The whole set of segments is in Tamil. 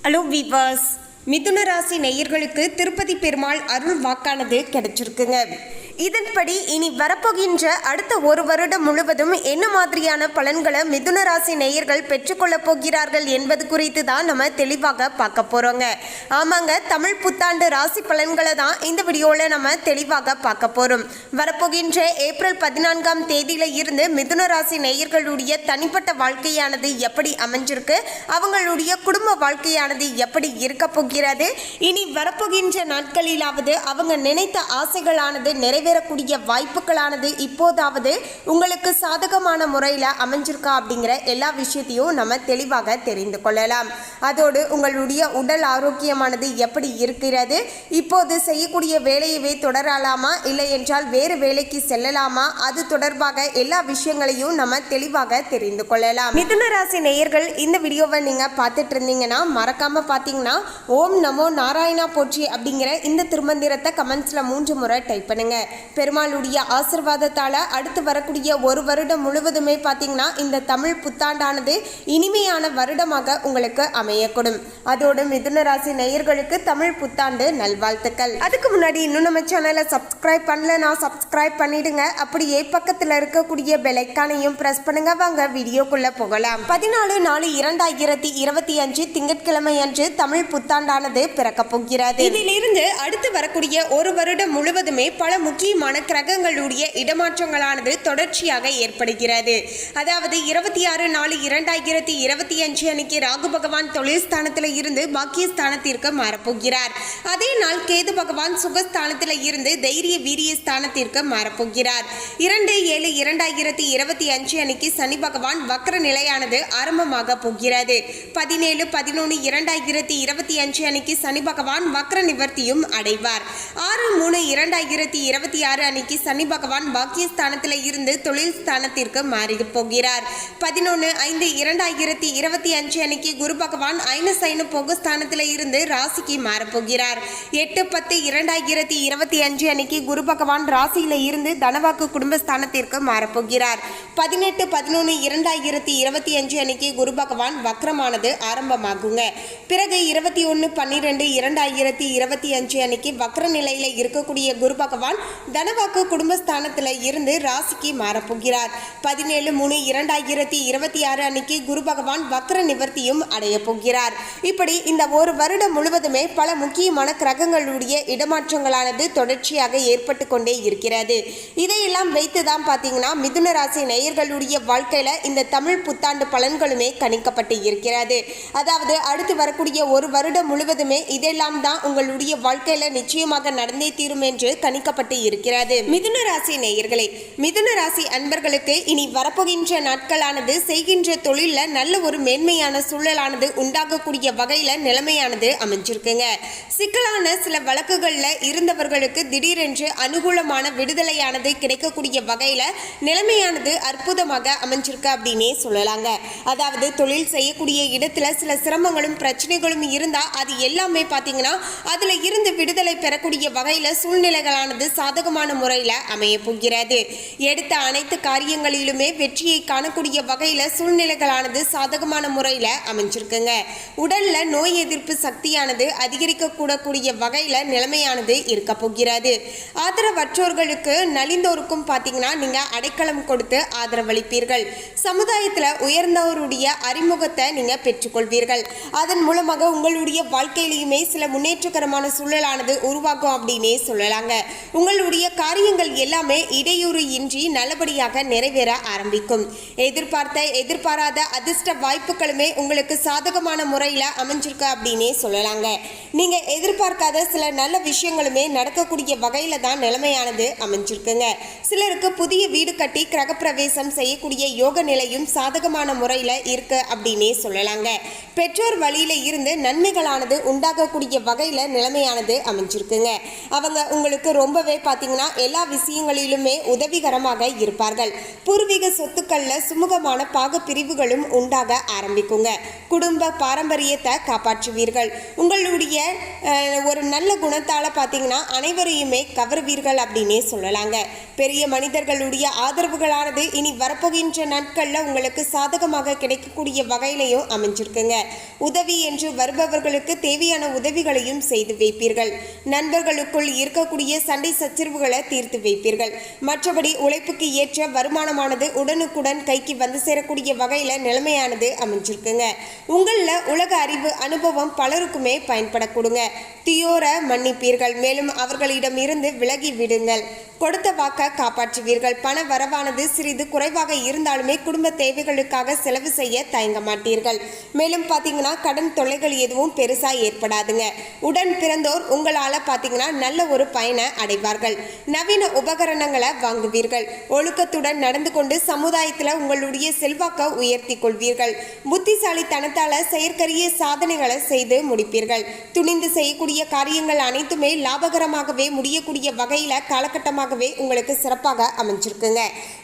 ஹலோ வீவர்ஸ், மிதுன ராசி நேயர்களுக்கு திருப்பதி பெருமாள் அருள் வாக்கானது கிடைச்சிருக்குங்க. இதன்படி இனி வரப்போகின்ற அடுத்த ஒரு வருடம் முழுவதும் என்ன மாதிரியான பலன்களை மிதுன ராசி நேயர்கள் பெற்றுக்கொள்ளப் போகிறார்கள் என்பது குறித்து தான் நம்ம தெளிவாக பார்க்க போகிறோங்க. ஆமாங்க, தமிழ் புத்தாண்டு ராசி பலன்களை தான் இந்த வீடியோவில் நம்ம தெளிவாக பார்க்க போகிறோம். வரப்போகின்ற ஏப்ரல் 14ஆம் தேதியில இருந்து மிதுன ராசி நேயர்களுடைய தனிப்பட்ட வாழ்க்கையானது எப்படி அமைஞ்சிருக்கு, அவங்களுடைய குடும்ப வாழ்க்கையானது எப்படி இருக்க போகிறது, இனி வரப்போகின்ற நாட்களிலாவது அவங்க நினைத்த ஆசைகளானது நிறைவேறக்கூடிய வாய்ப்புகளானது இப்போதாவது உங்களுக்கு சாதகமான முறையில் அமைஞ்சிருக்கா அப்படிங்கிற எல்லா விஷயத்தையும் நம்ம தெளிவாக தெரிந்து கொள்ளலாம். அதோடு உங்களுடைய உடல் ஆரோக்கியமானது எப்படி இருக்கிறது, இப்போது செய்யக்கூடிய வேலையவே தொடரலாமா இல்லை என்றால் வேறு வேலைக்கு செல்லலாமா, அது தொடர்பாக எல்லா விஷயங்களையும் நம்ம தெளிவாக தெரிந்து கொள்ளலாம். மிதுன ராசி நேயர்கள் இந்த வீடியோவை நீங்க பார்த்துட்டு இருந்தீங்கன்னா மறக்காம பார்த்தீங்கன்னா ஓம் நமோ நாராயணா போற்றி அப்படிங்கிற இந்த திருமந்திரத்தை கமெண்ட்ஸ்ல 3 முறை டைப் பண்ணுங்க. பெருமாளுடைய ஆசீர்வாதத்தால அடுத்து வரக்கூடிய ஒரு வருடம் முழுவதுமே பார்த்தீங்கன்னா இந்த தமிழ் புத்தாண்டானது இனிமையான வருடமாக உங்களுக்கு அமையக்கூடும். அதோடு மிதுன ராசி நேயர்களுக்கு தமிழ் புத்தாண்டு நல்வாழ்த்துக்கள். அதுக்கு முன்னாடி இன்னும் நம்ம சேனலை சப்ஸ்கிரைப் பண்ணலனா சப்ஸ்கிரைப் பண்ணிடுங்க. அப்படியே பக்கத்தில் இருக்கக்கூடிய பெல் ஐகானையும் பிரஸ் பண்ணுங்க. வாங்க வீடியோக்குள்ள போகலாம். 14/4/2025 திங்கட்கிழமை அன்று தமிழ் புத்தாண்டானது பிறக்க போகிறது. இதிலிருந்து அடுத்து வரக்கூடிய ஒரு வருடம் முழுவதுமே பல முக்கியமான கிரகங்களுடைய இடமாற்றங்களானது தொடர்ச்சியாக ஏற்படுகிறது. அதாவது 26/4/2025 அன்னைக்கு ராகு பகவான் தொழில் ஸ்தானத்தில் இருந்து பாக்கியஸ்தானத்திற்கு மாறப்போகிறார். அதே நாள் கேது பகவான் சுகஸ்தானத்தில் இருந்து தைரிய வீரிய ஸ்தானத்திற்கு மாறப்போகிறார். 2/7/2025 அன்னைக்கு சனி பகவான் வக்ர நிலையானது ஆரம்பமாக போகிறது. 17/11/2025 அன்னைக்கு சனி பகவான் வக்ர நிவர்த்தியும் அடைவார். 6/3/2026 அன்னைக்கு சனி பகவான் பாக்கியஸ்தானத்தில் இருந்து தொழில் ஸ்தானத்திற்கு மாறி போகிறார். 11/5/2025 அன்னைக்கு குரு பகவான் ஐனசைன போகஸ்தானத்தில் இருந்து ராசிக்கு மாறப்போகிறார். 8/10/2025 அன்னைக்கு குரு பகவான் ராசியில இருந்து தனவாக்கு குடும்பஸ்தானத்திற்கு மாறப்போகிறார். 18/11/2025 அன்னைக்கு குரு பகவான் வக்ரமானது ஆரம்பமாகுங்க. பிறகு 21/12/2025 அன்னைக்கு வக்ர நிலையில இருக்கக்கூடிய குரு பகவான் தனவாக்கு குடும்பஸ்தானத்தில் இருந்து ராசிக்கு மாறப்போகிறார். 17/3/2026 அன்னைக்கு குரு பகவான் வக்ர நிவர்த்தியும் அடைய போகிறார். இப்படி இந்த ஒரு வருடம் முழுவதுமே பல முக்கியமான கிரகங்களுடைய இடமாற்றங்களானது தொடர்ச்சியாக ஏற்பட்டு கொண்டே இருக்கிறது. இதையெல்லாம் வைத்து தான் பார்த்தீங்கன்னா மிதுன ராசி நேயர்களுடைய வாழ்க்கையில இந்த தமிழ் புத்தாண்டு பலன்களுமே கணிக்கப்பட்டு இருக்கிறது. அதாவது அடுத்து வரக்கூடிய ஒரு வருடம் முழுவதுமே இதெல்லாம் தான் உங்களுடைய வாழ்க்கையில நிச்சயமாக நடந்தே தீரும் என்று கணிக்கப்பட்டு இருக்கிறது. மிதுன ராசி நேயர்களே, மிதுன ராசி அன்பர்களுக்கு இனி வரப்போகின்ற நாட்களானது செய்கின்ற தொழில நல்ல ஒரு மேன்மையான சூழலானது உண்டாகக்கூடிய வகையில நிலைமையானது அமைஞ்சிருக்குங்க. சிக்கலான சில வழக்குகள்ல இருந்தவர்களுக்கு திடீரென்று அனுகூலமான விடுதலையானது கிடைக்கக்கூடிய வகையில நிலைமையானது அற்புதமாக அமைஞ்சிருக்கு அப்படின்னே சொல்லலாங்க. அதாவது தொழில் செய்யக்கூடிய இடத்துல சில சிரமங்களும் பிரச்சனைகளும் இருந்தா அது எல்லாமே பார்த்தீங்கன்னா அதுல இருந்து விடுதலை பெறக்கூடிய வகையில சூழ்நிலைகளானது சாதகமான முறையில் அமைய போகிறது. எடுத்த அனைத்து காரியங்களிலுமே வெற்றியை காணக்கூடிய வகையில் சூழ்நிலைகளானது சாதகமான முறையில் அமைஞ்சிருக்குங்க. உடல்ல நோய் எதிர்ப்பு சக்தியானது அதிகரிக்கக்கூடக்கூடிய வகையில் நிலைமையானது இருக்க போகிறது. ஆதரவற்றோர்களுக்கு நலிந்தோருக்கும் பார்த்தீங்கன்னா நீங்க அடைக்கலம் கொடுத்து ஆதரவளிப்பீர்கள். சமுதாயத்தில் உயர்ந்தவருடைய அறிமுகத்தை நீங்க பெற்றுக்கொள்வீர்கள். அதன் மூலமாக உங்களுடைய வாழ்க்கையிலுமே சில முன்னேற்றகரமான சூழலானது உருவாகும் அப்படின்னே சொல்லலாங்க. உங்களுடைய காரியங்கள் எல்லாமே இடையூறு இன்றி நல்லபடியாக நிறைவேற ஆரம்பிக்கும். எதிர்பாராத அதிர்ஷ்ட வாய்ப்புகளுமே உங்களுக்கு சாதகமான முறையில் அமைஞ்சிருக்கு அப்படின்னே சொல்லலாங்க. நீங்க எதிர்பார்க்காத சில நல்ல விஷயங்களுமே நடக்கக்கூடிய வகையில தான் நிலைமையானது அமைஞ்சிருக்குங்க. சிலருக்கு புதிய வீடு கட்டி கிரகப்பிரவேசம் செய்யக்கூடிய யோக நிலையும் சாதகமான முறையில் இருக்கு அப்படின்னே சொல்லலாங்க. பெற்றோர் வழியில இருந்து நன்மைகளானது உண்டாகக்கூடிய வகையில நிலைமையானது அமைஞ்சிருக்குங்க. அவங்க உங்களுக்கு ரொம்பவே பார்த்தீங்கன்னா எல்லா விஷயங்களிலுமே உதவிகரமாக இருப்பார்கள். பூர்வீக சொத்துக்கள்ல சுமூகமான பாக பிரிவுகளும் உண்டாக ஆரம்பிக்குங்க. குடும்ப பாரம்பரியத்தை காப்பாற்றுவீர்கள். உங்களுடைய ஒரு நல்ல குணத்தால பார்த்தீங்கன்னா அனைவரையுமே கவர்வீர்கள் அப்படின்னே சொல்லலாங்க. பெரிய மனிதர்களுடைய ஆதரவுகளானது இனி வரப்போகின்ற நாட்களில் உங்களுக்கு சாதகமாக கிடைக்கக்கூடிய வகையிலையும் அமைஞ்சிருக்குங்க. உதவி என்று வருபவர்களுக்கு தேவையான உதவிகளையும் செய்து வைப்பீர்கள். நண்பர்களுக்குள் இருக்கக்கூடிய சண்டை சச்சரவுகளை தீர்த்து வைப்பீர்கள். மற்றபடி உழைப்புக்கு ஏற்ற வருமானமானது உடனுக்குடன் கைக்கு வந்து சேரக்கூடிய வகையில் நிலைமையானது அமைஞ்சிருக்குங்க. உங்களில் உலக அறிவு அனுபவம் பலருக்குமே பயன்படக்கூடுங்க. தீயோர மன்னிப்பீர்கள். மேலும் அவர்களிடம் இருந்து விலகி விடுங்கள். கொடுத்த வாக்க காப்பாற்றுவீர்கள். பண வரவானது சிறிது குறைவாக இருந்தாலுமே குடும்ப தேவைகளுக்காக செலவு செய்ய தயங்க மாட்டீர்கள். மேலும் பார்த்தீங்கன்னா கடன் தொல்லைகள் எதுவும் பெருசாக ஏற்படாதுங்க. உடன் பிறந்தோர் உங்களால் பார்த்தீங்கன்னா நல்ல ஒரு பயனை அடைவார்கள். நவீன உபகரணங்களை வாங்குவீர்கள். ஒழுக்கத்துடன் நடந்து கொண்டு சமுதாயத்தில் உங்களுடைய செல்வாக்கை உயர்த்தி கொள்வீர்கள். புத்திசாலித்தனத்தால் செயற்கரிய சாதனைகளை செய்து முடிப்பீர்கள். துணிந்து செய்யக்கூடிய காரியங்கள் அனைத்துமே லாபகரமாகவே முடியக்கூடிய வகையில் காலகட்டமாக உங்களுக்கு சிறப்பாக அமைஞ்சிருக்குங்க.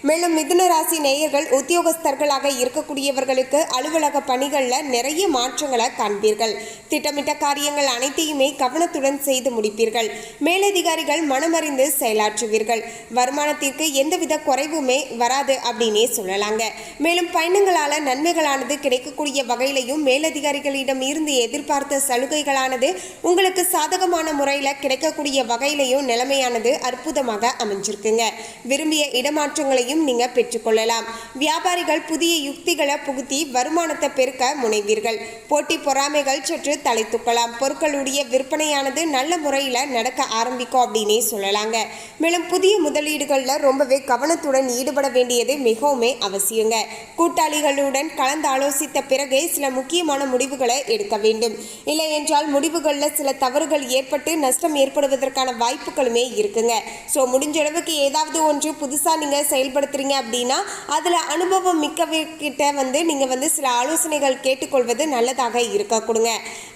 மேலும் மிதுன ராசி நேயர்கள் உத்தியோகஸ்தர்களாக இருக்கக்கூடியவர்களுக்கு அலுவலக பணிகளில் நிறைய மாற்றங்களை காண்பீர்கள். திட்டமிட்ட காரியங்கள் அனைத்தையுமே கவனத்துடன் செய்து முடிப்பீர்கள். மேலதிகாரிகள் மனமறிந்து செயலாற்றுவீர்கள். வருமானத்திற்கு எந்தவித குறைவுமே வராது அப்படின்னே சொல்லலாங்க. மேலும் பயணங்களால் நன்மைகளானது கிடைக்கக்கூடிய வகையிலையும் மேலதிகாரிகளிடம் இருந்து எதிர்பார்த்த சலுகைகளானது உங்களுக்கு சாதகமான முறையில் கிடைக்கக்கூடிய வகையிலையும் நிலைமையானது அற்புதமாக அமைஞ்சிருக்குங்க. விரும்பிய இடமாற்றங்களையும் நீங்க பெற்றுக்கொள்ளலாம். வியாபாரிகள் புதிய யுக்திகளை புகுத்தி வருமானத்தை பெருக்க முனைவீர்கள். போட்டி பொறாமைகள் சற்று தலை தூக்கலாம். பொருட்களுடைய விற்பனையானது நல்ல முறையில் நடக்க ஆரம்பிக்கும் அப்படின்னே சொல்லலாங்க. மேலும் புதிய முதலீடுகளில் ரொம்பவே கவனத்துடன் ஈடுபட வேண்டியது மிகவுமே அவசியங்க. கூட்டாளிகளுடன் கலந்து ஆலோசித்த பிறகே சில முக்கியமான முடிவுகளை எடுக்க வேண்டும். இல்லை என்றால் முடிவுகளில் சில தவறுகள் ஏற்பட்டு நஷ்டம் ஏற்படுவதற்கான வாய்ப்புகளுமே இருக்குங்க. ஸோ முடிஞ்ச அளவுக்கு ஏதாவது ஒன்று புதுசாக நீங்கள் செயல்படுத்துறீங்க அப்படின்னா அதில் அனுபவம் மிக்கவர்கிட்ட நீங்கள் சில ஆலோசனைகள் கேட்டுக்கொள்வது நல்லதாக இருக்க கொடுங்க.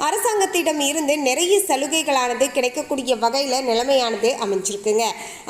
அரசாங்கத்திடம் இருந்து நிறைய சலுகைகளானது கிடைக்கக்கூடிய வகையில் நிலைமையானது அமைஞ்சிருக்குங்க.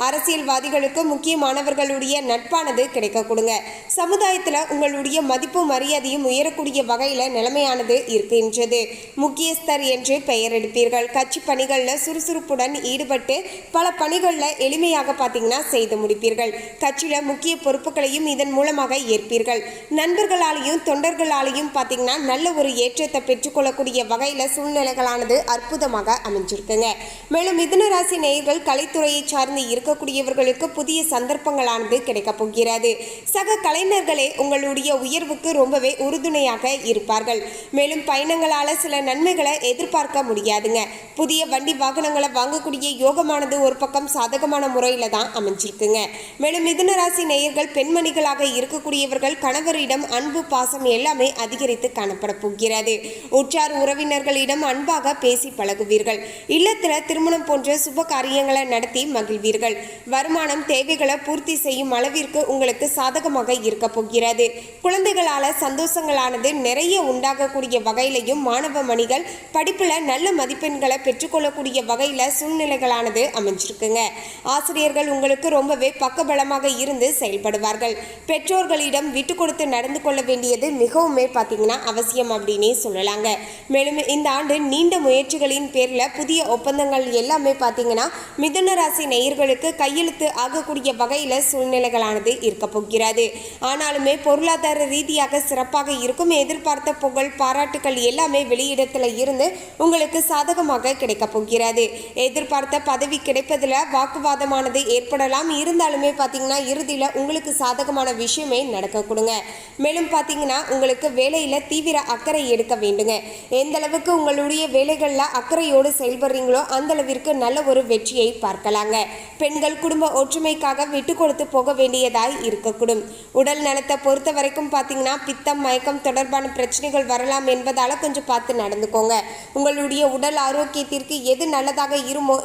அரசியல்வாதிகளுக்கு முக்கியமானவர்களுடைய நட்பானது கிடைக்க கொடுங்க. சமுதாயத்தில் உங்களுடைய மதிப்பு மரியாதையும் உயரக்கூடிய வகையில் நிலைமையானது இருக்கின்றது. முக்கியஸ்தர் என்று பெயர் எடுப்பீர்கள். கட்சி பணிகளில் சுறுசுறுப்புடன் ஈடுபட்டு பல பணிகளில் எளிமையாக பார்த்தீங்கன்னா செய்து முடிப்பீர்கள். கட்சியில் முக்கிய பொறுப்புகளையும் இதன் மூலமாக ஏற்பீர்கள். நண்பர்களாலையும் தொண்டர்களாலையும் பார்த்தீங்கன்னா நல்ல ஒரு ஏற்றத்தை பெற்றுக்கொள்ளக்கூடிய வகையில் சூழ்நிலைகளானது அற்புதமாக அமைஞ்சிருக்குங்க. மேலும் மிதுன ராசி நேயர்கள் கலைத்துறையை சார்ந்து இருக்கக்கூடியவர்களுக்கு புதிய சந்தர்ப்பங்களானது கிடைக்க போகிறது. சக கலைஞர்களே உங்களுடைய உயர்வுக்கு ரொம்பவே உறுதுணையாக இருப்பார்கள். மேலும் பயணங்களால் சில நன்மைகளை எதிர்பார்க்க முடியாதுங்க. புதிய வண்டி வாகனங்களை வாங்கக்கூடிய யோகமானது ஒரு பக்கம் சாதகமான முறையில் தான் அமைஞ்சிருக்குங்க. மேலும் மிதுன ராசி நேயர்கள் பெண்மணிகளாக இருக்கக்கூடியவர்கள் கணவரிடம் அன்பு பாசம் எல்லாமே அதிகரித்து காணப்பட போகிறது. உற்றார் உறவினர்களிடம் அன்பாக பேசி பழகுவீர்கள். இல்லத்தில் திருமணம் போன்ற சுப காரியங்களை நடத்தி மகிழ்வீர்கள். வருமானம் தேவைகளை பூர்த்தி செய்யும் அளவிற்கு உங்களுக்கு சாதகமாக இருக்க போகிறது. குழந்தைகளால் சந்தோஷங்களானது நிறைய உண்டாகக்கூடிய வகையிலையும் மாணவ மணிகள் படிப்பில் நல்ல மதிப்பெண்களை பெற்றுக்கொள்ளக்கூடிய வகையில் சூழ்நிலைகளானது அமைஞ்சிருக்குங்க. ஆசிரியர்கள் உங்களுக்கு ரொம்பவே பக்கபலமாக இருந்து செயல்படுவார்கள். பெற்றோர்களிடம் விட்டு கொடுத்து நடந்து கொள்ள வேண்டியது மிகவுமே பார்த்தீங்கன்னா அவசியம் அப்படின்னே சொல்லலாங்க. மேலும் இந்த ஆண்டு நீண்ட முயற்சிகளின் பேரில் புதிய ஒப்பந்தங்கள் எல்லாமே பார்த்தீங்கன்னா மிதுன ராசி நேயர்களுக்கு கையெழுத்து ஆகக்கூடிய வகையில் சூழ்நிலைகளானது இருக்க போகிறது. ஆனாலுமே பொருளாதார ரீதியாக சிறப்பாக இருக்கும். எதிர்பார்த்த புகழ் பாராட்டுகள் எல்லாமே வெளியிடத்தில் இருந்து உங்களுக்கு சாதகமாக கிடைக்க போகிறது. எதிர்பார்த்த பதவி கிடைப்பதில் வாக்குவாதமானது ஏற்படலாம். இருந்தாலுமே பார்த்தீங்கன்னா இறுதியில் உங்களுக்கு சாதகமான விஷயமே நடக்க கொடுங்க. மேலும் பார்த்தீங்கன்னா உங்களுக்கு வேலையில் தீவிர அக்கறை எடுக்க வேண்டுங்க. எந்த அளவுக்கு உங்களுடைய வேலைகளில் அக்கறையோடு செயல்படுறீங்களோ அந்த அளவிற்கு நல்ல ஒரு வெற்றியை பார்க்கலாங்க. பெண்கள் குடும்ப ஒற்றுமைக்காக விட்டு கொடுத்து போக வேண்டியதாய் இருக்கக்கூடும். உடல் நலத்தை பொறுத்த வரைக்கும் பார்த்தீங்கன்னா பித்தம் மயக்கம் தொடர்பான பிரச்சனைகள் வரலாம் என்பதால் கொஞ்சம் பார்த்து நடந்துக்கோங்க. உங்களுடைய உடல் ஆரோக்கியத்திற்கு எது நல்லதாக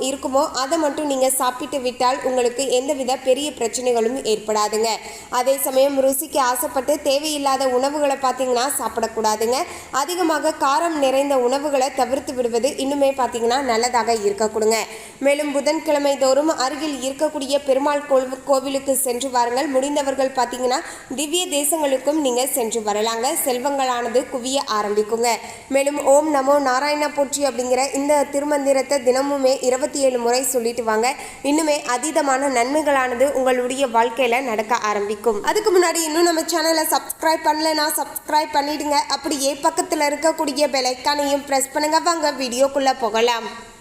இருக்குமோ அதை மட்டும் நீங்கள் சாப்பிட்டு விட்டால் செய்வதால் உங்களுக்கு எந்தவித பெரிய பிரச்சனைகளும் ஏற்படாதுங்க. அதே சமயம் ருசிக்கு ஆசைப்பட்டு தேவையில்லாத உணவுகளை பார்த்தீங்கன்னா சாப்பிடக்கூடாதுங்க. அதிகமாக காரம் நிறைந்த உணவுகளை தவிர்த்து விடுவது இன்னுமே பார்த்தீங்கன்னா நல்லதாக இருக்கக்கூடுங்க. மேலும் புதன்கிழமை தோறும் அருகில் இருக்கக்கூடிய பெருமாள் கோவிலுக்கு சென்று வாருங்கள். முடிந்தவர்கள் பார்த்தீங்கன்னா திவ்ய தேசங்களுக்கும் நீங்கள் சென்று வரலாங்க. செல்வங்களானது குவிய ஆரம்பிக்குங்க. மேலும் ஓம் நமோ நாராயண போற்றி அப்படிங்கிற இந்த திருமந்திரத்தை தினமுமே 27 முறை சொல்லிட்டு வாங்க. இன்னுமே அதீதமான நன்மைகளானது உங்களுடைய வாழ்க்கையில நடக்க ஆரம்பிக்கும். அதுக்கு முன்னாடி இன்னும் நம்ம சேனலை சப்ஸ்கிரைப் பண்ணலைன்னா சப்ஸ்கிரைப் பண்ணிடுங்க. அப்படியே பக்கத்தில் இருக்கக்கூடிய பெல் ஐகானையும் பிரஸ் பண்ணுங்க. வாங்க வீடியோக்குள்ள போகலாம்.